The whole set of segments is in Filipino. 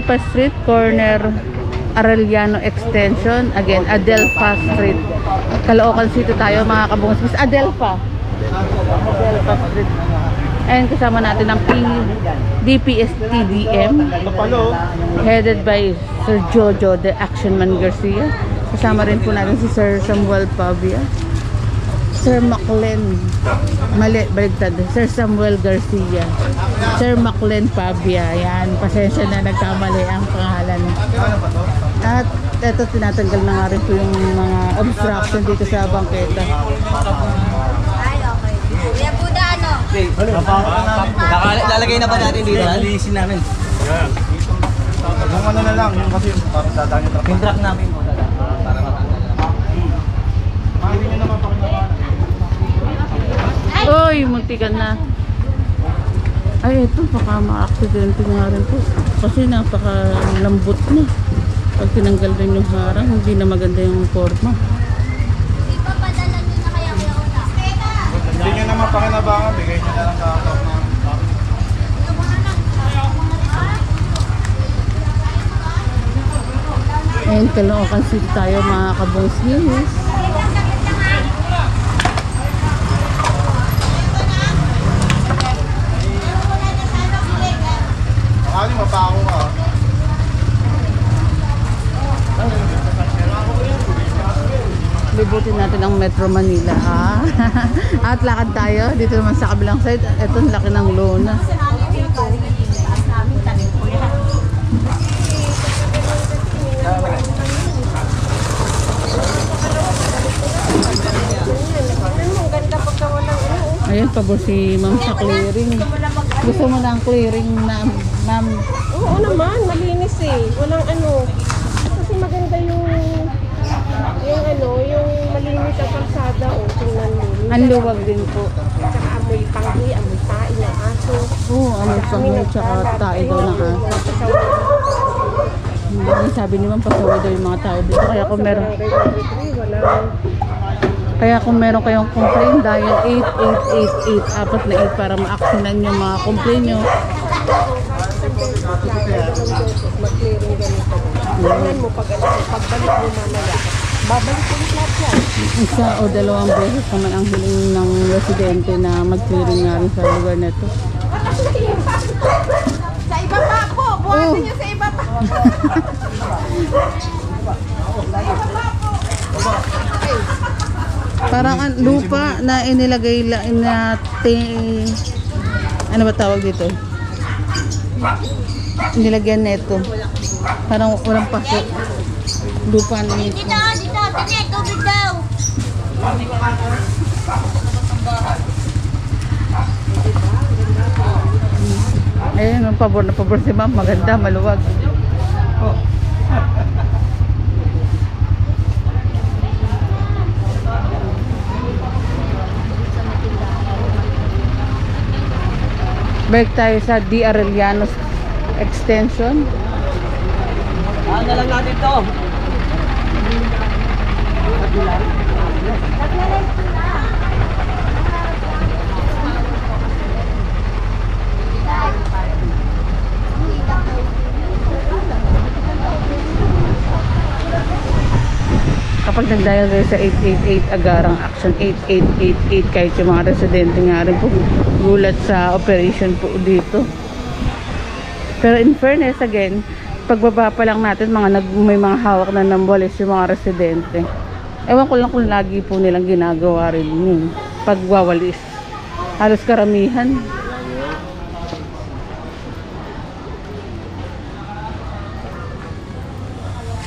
Adelpa Street, corner Arellano Extension. Again, Adelpa Street. Caloocan City tayo mga kabungis. Adelpa Street. And kasama natin ang DPS-TDM headed by Sir Jojo the Actionman Garcia. Kasama rin po natin si Sir Samuel Pavia, Sir Maclen, mali, baligtad, Sir Samuel Garcia, Sir Maclen Pavia. Yan, pasensya na, nagkamali ang pangalan. At eto, tinatanggal na nga rin po yung mga obstruction dito sa bangketa. Kuya Buda, ano? Lalagay na ba natin dito? Lilisin namin. Yeah. Yung ano na lang, yung kasi parang dadaan yung truck. Yung truck namin po. Para matanggal na. Hindi nyo naman pakinawa. Uy, muntikan na. Ay, ito, baka ma-accidente nga rin po. Kasi napaka-lambot na. Pag tinanggal rin yung harang, hindi na maganda yung forma. Ipapadala nyo na kaya kuya Una. Hindi nyo naman pakinabangan, bigay nyo na lang kakap na. And Caloocan City tayo mga kabungis. Ano yung mapako ka? Libutin natin ang Metro Manila. At lakad tayo dito naman sa kabilang side. Ito ang laki ng lona. Ayun, pabor si ma'am sa clearing. Gusto mo na ang clearing na, ma'am? Oo naman, malinis eh. Walang ano. Kasi maganda yung malinis ang kalsada o tingnan mo. Ang luwag din po. Tsaka amoy panghi, amoy tae ng aso. Oo, amoy panghi, tsaka tae daw ng aso. Sabi ni ma'am, pasaway daw yung mga tao dito. Kaya kung meron kayong complaint, dial 8888, apat na 8 para ma-actionan yung mga complaint nyo. Mag-clearing ganito. Tingnan mo pagbalik mo mamaya. Babalik ulit lahat yan. Isa o dalawang beses naman ang hiling ng residente na mag-clearing nga rin sa lugar na ito. Sa iba pa po! Buhatin nyo sa iba pa! Parang lupa na inilagay na ano ba tawag dito? Inilagyan neto. Parang walang pasok. Lupa na nito. Dito! Tine! Tubig daw! Ayun, ang pabor na pabor si ma'am. Maganda, maluwag. Balik tayo sa D. Arellano Extension. Na lang natin to. Kapag nag-dial kayo sa 888 agarang action 8888, kahit yung mga residente nga rin po gulat sa operation po dito. Pero in fairness, again, pagbaba pa lang natin, may mga hawak na nambulis yung mga residente. Ewan ko lang kung lagi po nilang ginagawa rin yun pagwawalis. Halos karamihan.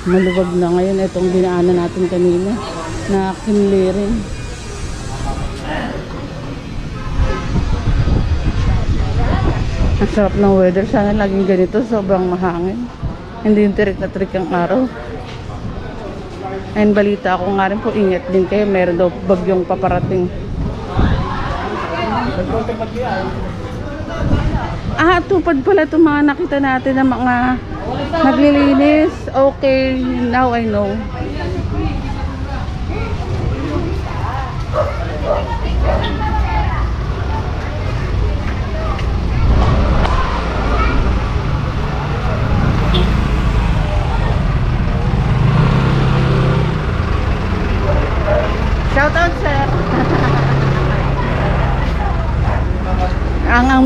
Maluwag na ngayon itong dinaanan natin kanina na kinlirin. Ang sarap ng weather. Sana laging ganito. Sobrang mahangin. Hindi yung tirik na tirik ang araw. And balita ako nga rin po, ingat din kayo. Meron daw bagyong paparating. Tupad pala itong mga nakita natin ng mga naglilinis. Okay, now I know.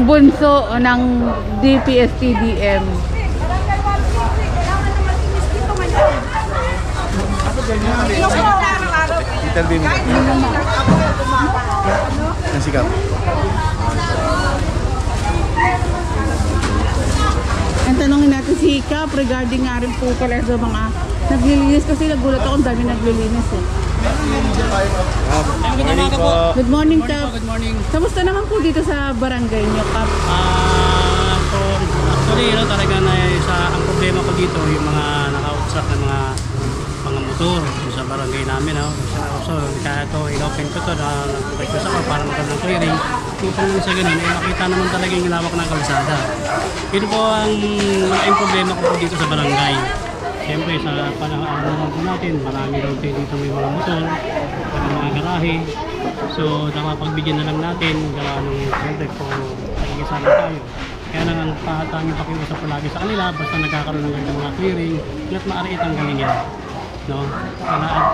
bunso ng DPSTDM. Interview mo. Ang sikap. Ang tanongin natin si Kap regarding nga rin po pala sa mga naglilinis kasi nagulat ako, ang dami naglilinis eh. Morning po. Good morning, Kap. Good morning. Kamusta naman po dito sa barangay nyo, Kap? So, actually, talaga na ang problema ko dito, yung mga naka-outsack na mga motor sa barangay namin. So, kaya ito, in-open ko ito na nag-request ako para magkaroon ng clearing. Upang sa ganun, makita naman talaga yung lawak ng kalsada. Yun po ang malaking problema ko po dito sa barangay. Siyempre, sa panahon po natin, marami road dito may mga motor, may mga garahe. So, napapagbigyan na lang natin, gawa ng siyempre po, nakikisama tayo. Kaya nang ang pahatangin pakiusap ko lagi sa kanila, basta nagkakaroon ng mga clearing, at maaari itanggalin nila. No?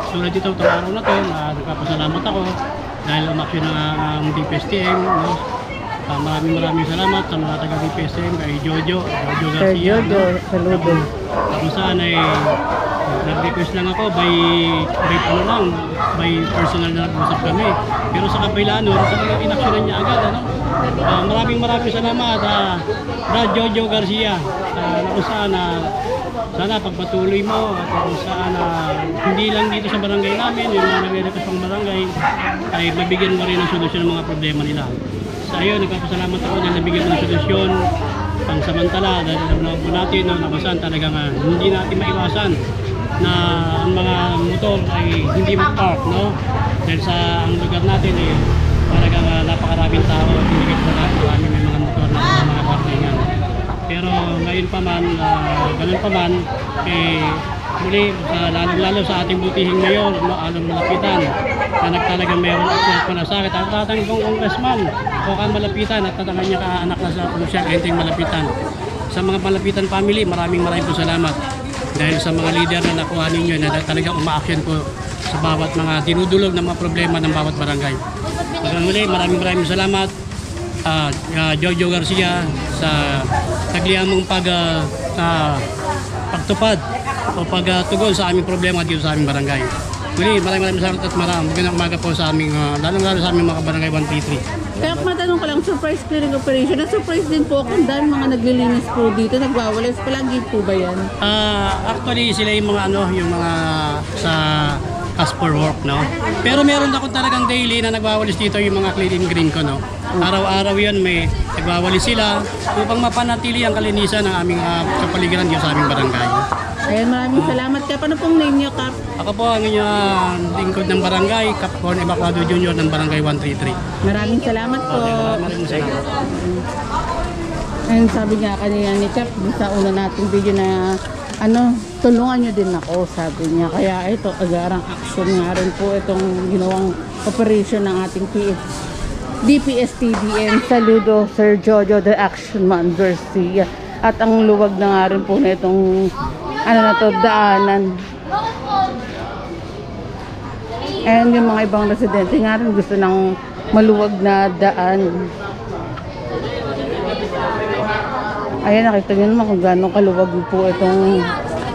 Sulat dito itong araw na ito, nagpapasalamat ako dahil umaksyon ng DPSTM. No? Maraming salamat sa mga taga DPSTM, kay Jojo Sir Garcia. Jojo, saludo. Kung saan ay nag-request lang ako by personal na nag-usap kami. Pero sa kabilaan, talagang inaksyonan niya agad. Ano? Maraming salamat Jojo Garcia na kung saan sana pagpatuloy mo at kung saan hindi lang dito sa barangay namin, yung mga nag-request pang barangay ay mabigyan mo rin ng solusyon ng mga problema nila. Sa iyo, nagpapasalamat ako na nabigyan mo ng solusyon pang samantala dahil alam po natin na kung saan talagang hindi natin maiwasan na ang mga motor ay hindi mag-park, no? Dahil sa ang lugar natin ay talagang napakaraming tao at hindi marami may mga motor na mga parkingan. Pero ngayon pa man, ganun pa man, muli, lalo sa ating butihing mayor, Along Malapitan, na nagtalagang mayroon access po na sa akin. Ang tatanggong kong congressman, o Malapitan, at tatangan niya kaanak na sa Pulusyang Enteng Malapitan. Sa mga Malapitan family, maraming po salamat. Dahil sa mga leader na nakuha ninyo, na talagang uma-action po sa bawat mga dinudulog ng mga problema ng bawat barangay. Hanggang muli, maraming salamat. Jojo Garcia sa tagliamong pagtupad o pagtugon sa aming problema dito sa aming barangay. Muli, maraming salamat at magandang umaga po sa aming, lalong-lalo sa aming mga barangay 133. Kaya matanong ko lang, surprise clearing operation. Na-surprise din po ako dahil mga naglilinis po dito, nagwawalis. Palagi po ba yan? Actually, sila yung mga yung mga sa task for work, no? Pero meron ako talagang daily na nagwawalis dito yung mga clearing green ko, no? Araw-araw yan may nagwawalis sila upang mapanatili ang kalinisan ng aming kapaligiran dito sa aming barangay. Ayan, maraming salamat. Kaya paano pong name niyo, Kap? Ako po ang inyong lingkod ng barangay, Capcom Evacuado Junior ng barangay 133. Maraming salamat po. Maraming salamat. Ayun, sabi nga kanina ni Kap, sa una nating video na tulungan nyo din ako, sabi niya. Kaya ito, agarang action nga rin po itong ginawang operation ng ating DPSTDM. Saludo, Sir Jojo, the Action Man Garcia. At ang luwag na nga rin po na itong daanan. And yung mga ibang residente nga rin gusto ng maluwag na daan. Ayan, nakita nyo naman kung gano'ng kaluwag po itong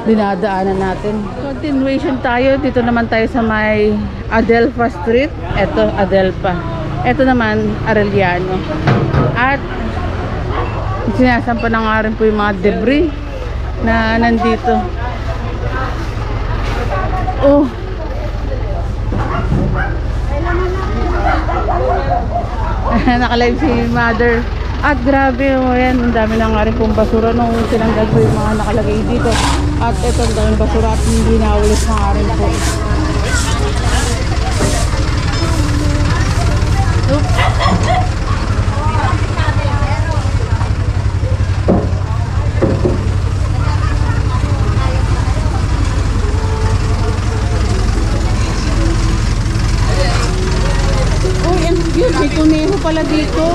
dinadaanan natin. Continuation tayo. Dito naman tayo sa may Adelpa Street. Ito, Adelpa. Ito naman, Arellano. At sinasampa na nga rin po yung mga debris na nandito. Oh! Nakalive si Mother. At grabe, yan, ang dami na nga rin pong basura nung tinanggal ko yung mga nakalagay dito. At ito, ang daming basura at hindi naulis na nga rin po. Uy, ang cute, may kuneho pala dito.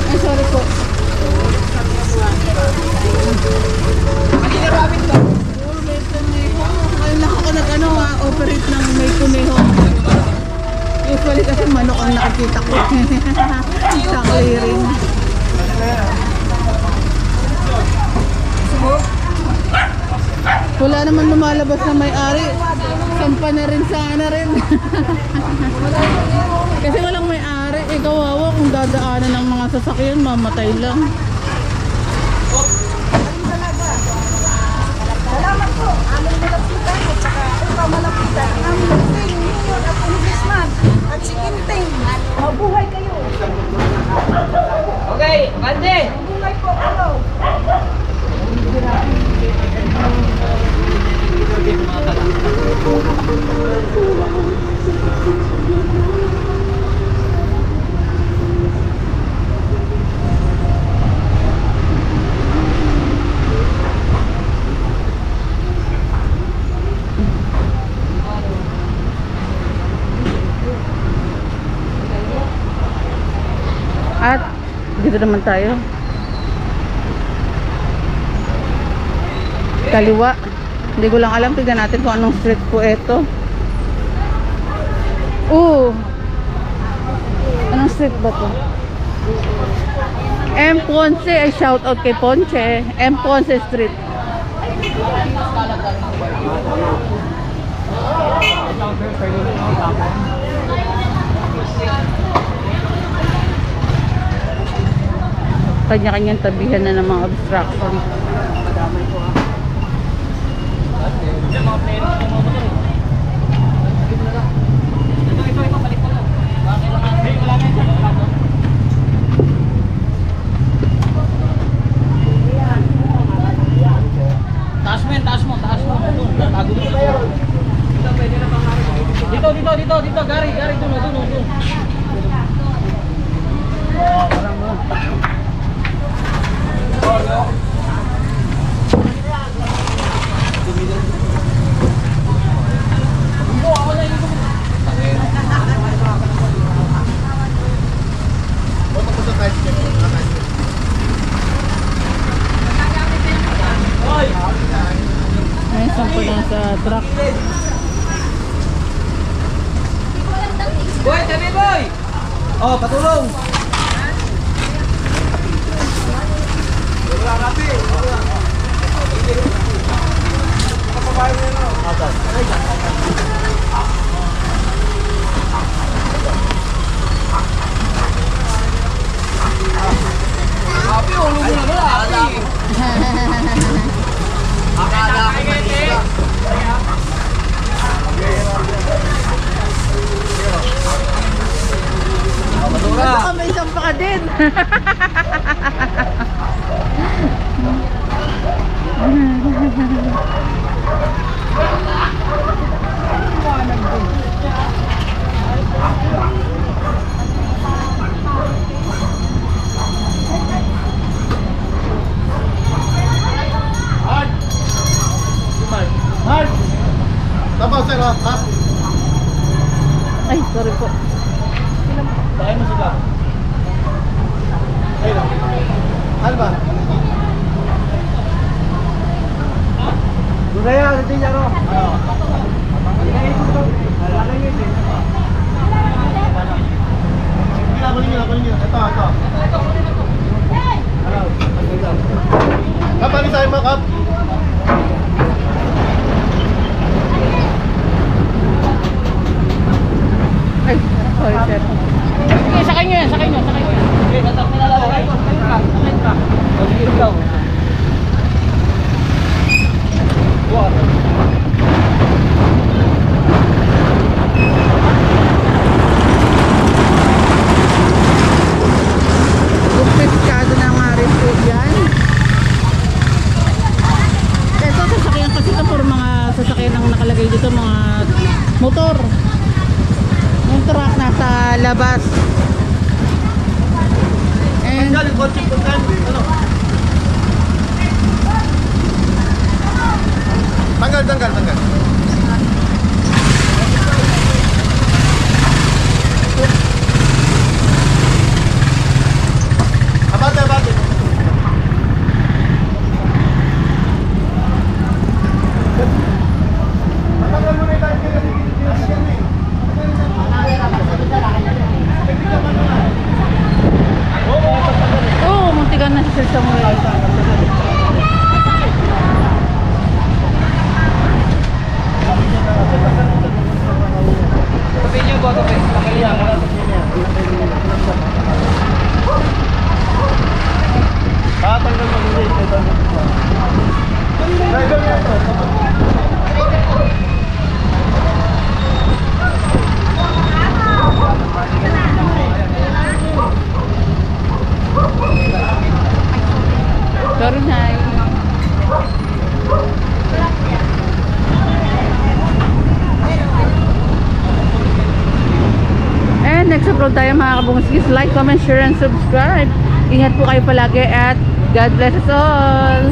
Ay, sorry po. May kuneho. Ngayon lang ako operate ng may kuneho. Usually kasi manok ang nakikita ko. Wala naman lumalabas na may-ari. Sampa na rin, sana rin. Kasi walang may-ari. Eh, kawawa kung dadaanan ng mga sasakyan, mamatay lang. Salamat po. Aming malapitan at saka ikaw malapitan. Aming malapitan ngayon at Congressman at si Kinting. Mabuhay kayo. Okay, Bande! Mabuhay po kayo. At dito naman tayo. Kaliwa. Hindi ko lang alam. Tignan natin kung anong street po ito. Anong street ba to? M. Ponce. Ay, shout out kay Ponce. M. Ponce Street. Kanya-kanyang tabihan na ng mga obstruction. Taas mo. Dito, Gary, doon. May sampo na sa truck. Boy, tabi boy! Oh, patulong! Api, ulo mo na ba? Api! Akala ko manila. Baka may sampa ka din. Hard! Tama, sir, ha? Ay, sorry po. Tayo mo sila. Ayun. Ano ba? Doon na yan, hindi niya, no? Ano? Kunin niyo. Ito. Kap, ano sa'yo mo, Kap? Ay, sorry sir. Sige, sakay nyo yan. Okay, tatak nila lang. Sakay ka. Sige, ikaw. Kumpiskado na nga rin po yan. Ito, sasakyan kasi ito for mga sasakyan ang nakalagay dito, mga motor. Yung truck nasa labas. And Galing, kotse po tayo. Ano? Tanggal. Abate. Matanggal mo na tayo. oh, muntikan na si Sir Samuel. mga kabungskis. Like, comment, share, and subscribe. Ingat po kayo palagi at God bless us all.